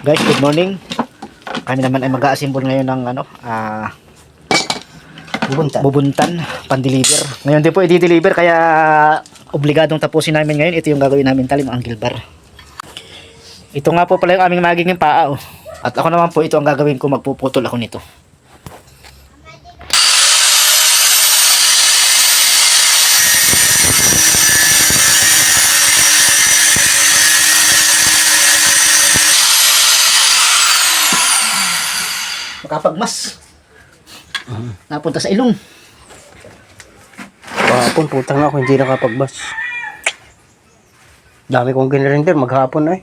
Guys, good morning. Kami naman ay mag-a-assemble ngayon ng bubuntan, pan-deliver. Ngayon din po i-deliver kaya obligadong tapusin namin ngayon. Ito yung gagawin namin talim, ang angle bar. Ito nga po pala yung aming magiging paa. Oh. At ako naman po, ito ang gagawin ko, magpuputol ako nito. Makapagmas. Napunta sa ilong. Maghapon, putang ako, hindi nakapagbas. Dami kong ginrender, maghapon ay.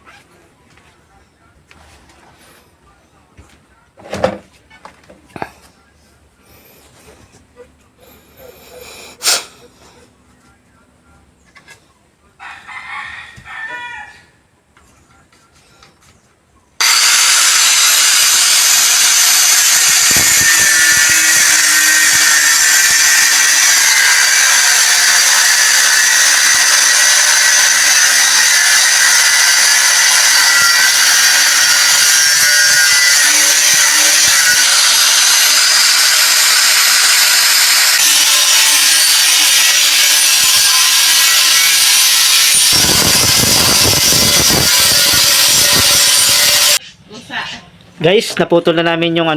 Guys, naputol na namin yung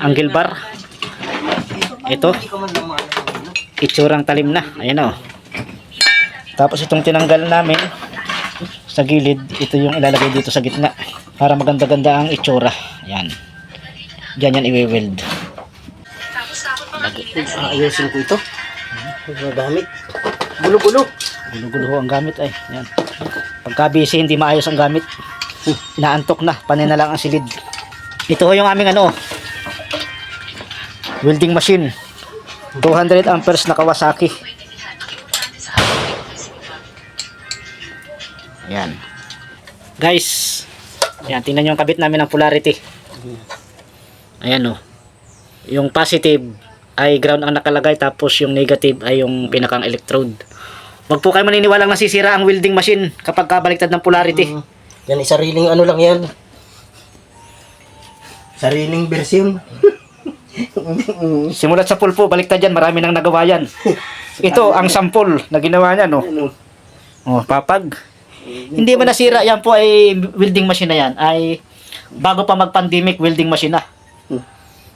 angle bar. Ito. Itsurang talim na. Ayan o. Tapos itong tinanggal namin sa gilid, ito yung ilalagay dito sa gitna para maganda-ganda ang itsura. Ayan. Diyan yan i-weld. Ayusin ko ito. Magamit. Gulo-gulo. Gulo-gulo ang gamit ay. Ayan. Pagka busy, hindi maayos ang gamit. Inaantok na. Panay na lang ang silid. Ito yung aming welding machine. 200 amperes na Kawasaki. Ayan. Guys, ayan, tingnan nyo yung kabit namin ng polarity. Ayan o. Yung positive ay ground ang nakalagay, tapos yung negative ay yung pinakang electrode. Wag po kayo maniniwalang nasisira ang welding machine kapag kabaliktad ng polarity. Yan, sariling lang yan. Sariling version. Simulat sa pulpo, baliktad yan, marami nang nagawa yan. Ito ang sample na ginawa niya, no? Oh, papag. Hindi man nasira, yan po ay welding machine na yan. Ay bago pa mag-pandemic, welding machine na.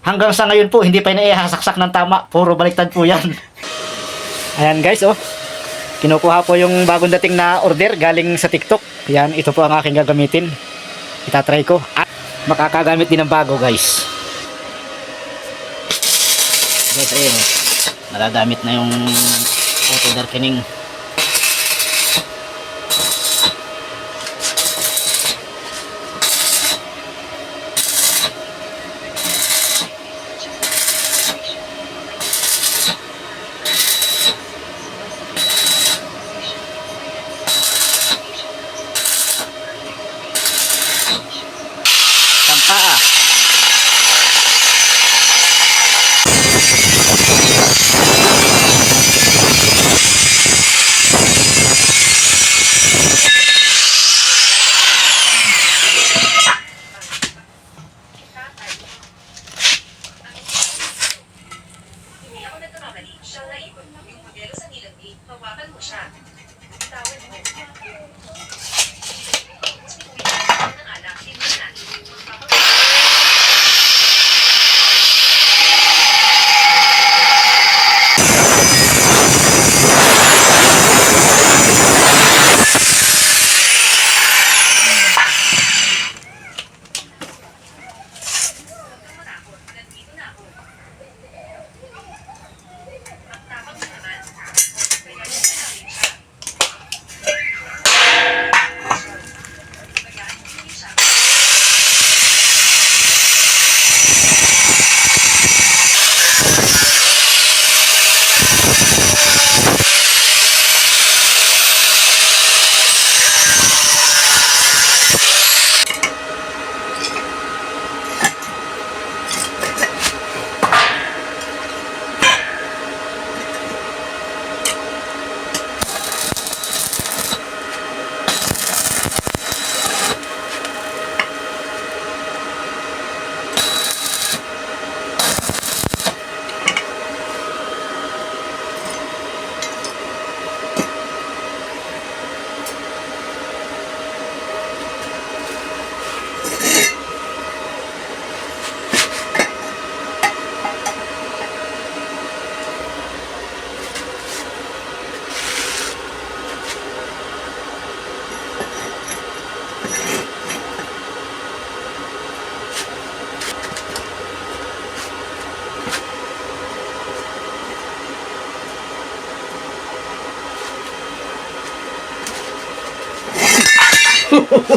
Hanggang sa ngayon po, hindi pa inaihasaksak ng tama. Puro baliktad po yan. Ayan guys, oh. Kinukuha po yung bagong dating na order galing sa TikTok. Yan, ito po ang aking gagamitin. Itatry ko. At makakagamit din ng bago, guys. Guys, ayun. Nagagamit na yung auto darkening. Paa.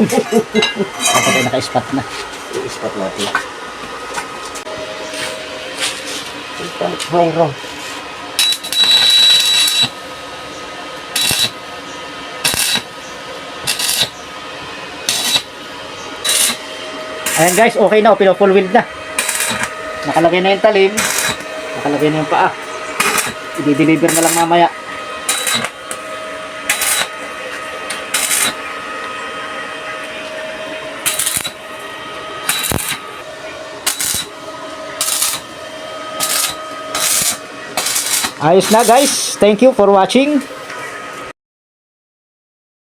Dapat ay naka-spot na. I-spot natin. Mayroon. Ayan guys, okay na. Pino-full wheel na. Nakalagay na yung talim. Nakalagay na yung paa. I-deliver na lang mamaya. Ayos na guys. Thank you for watching.